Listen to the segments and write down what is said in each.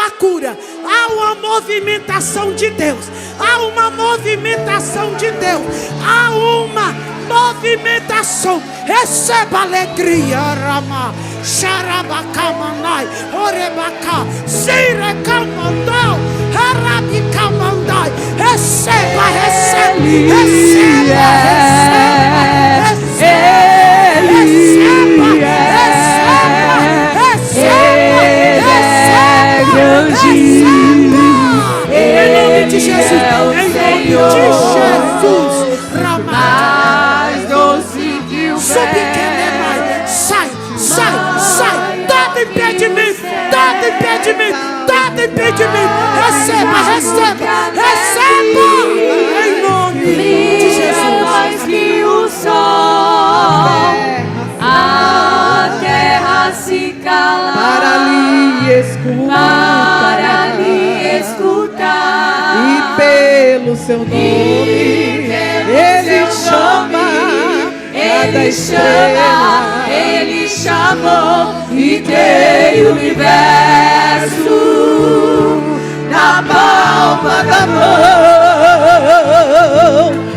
uma cura, há uma movimentação de Deus, há uma movimentação de Deus, há uma movimentação. Receba alegria, Rama, Xarabacamanai, Orebacá, Sirecamandau, Arabicamandai. Receba, receba, receba, receba, receba, receba, em nome de Jesus, em nome de Jesus, mais doce que o subquenemai, sai, sai, sai, todo impedimento, todo impedimento, todo impedimento, receba, receba, receba, em nome de Jesus. Mais que o sol, a terra se cala para lhe escutar, e pelo seu nome ele chama cada estrela. Ele chamou e tem o universo na palma da mão.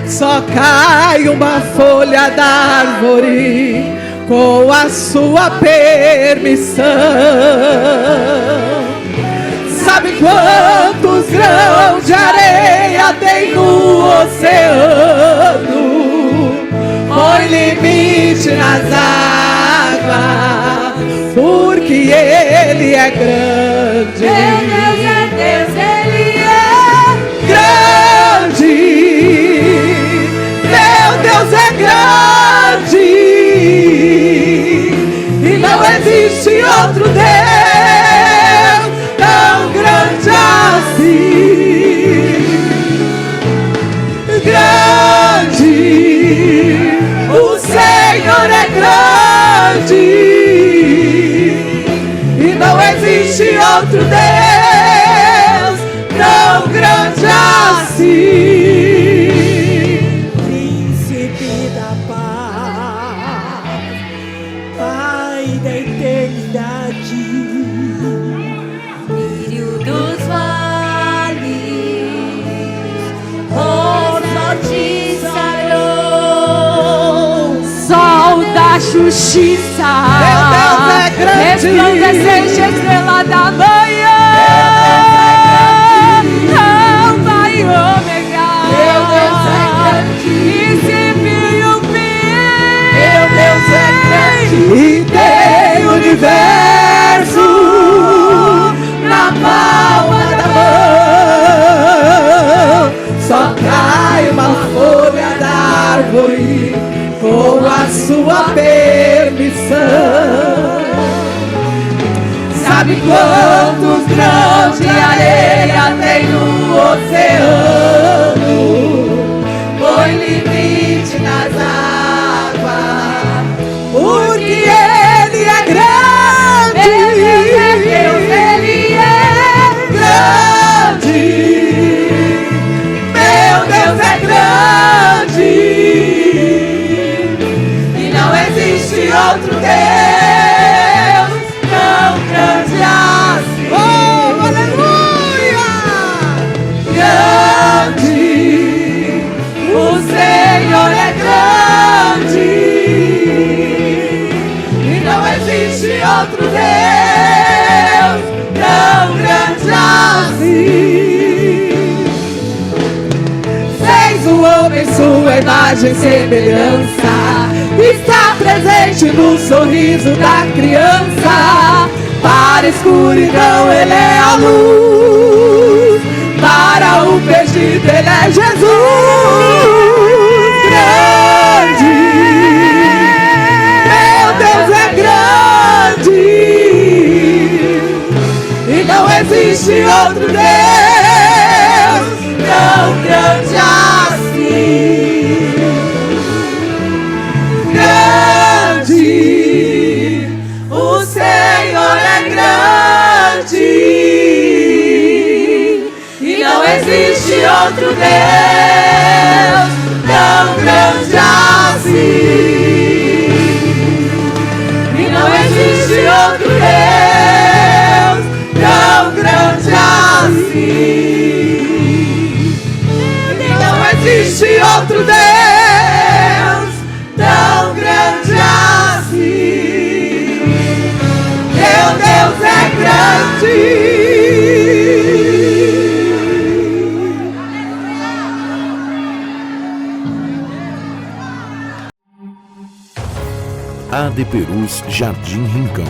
Só cai uma folha da árvore com a sua permissão. Sabe quantos grãos de areia tem no oceano? Põe limite nas águas, porque Ele é grande. Meu Deus é Deus, Ele é grande. Meu Deus é grande. E não existe outro Deus tão grande assim. Grande. O Senhor é grande. E não existe outro Deus tão grande assim. Príncipe da paz, Pai da eternidade, lírio dos vales, rosa de Sarão, sol da justiça, Meu Deus é grande, resplandecente estrela da manhã, Alfa e Ômega, Meu Deus é grande, princípio e o fim, meu Deus é grande, e tem o universo na palma da mão. Só cai uma folha da árvore com a sua permissão. Sabe quantos grãos de areia tem no oceano? Põe limite nas águas, porque Ele é grande. Deus, Ele é grande. Meu Deus é grande. E não existe outro Deus tão grande assim. Oh, aleluia! Grande. O Senhor é grande. E não existe outro Deus tão grande assim. Fez o homem sua imagem e semelhança, está presente no sorriso da criança. Para a escuridão Ele é a luz, para o perdido Ele é Jesus. Grande, meu Deus é grande, e não existe outro Deus tão grande assim. Grande, o Senhor é grande, e não existe outro Deus tão grande assim. E não existe outro Deus tão grande de Perus, Jardim Rincão.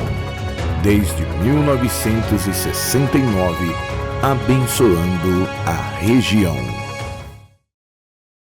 Desde 1969, abençoando a região.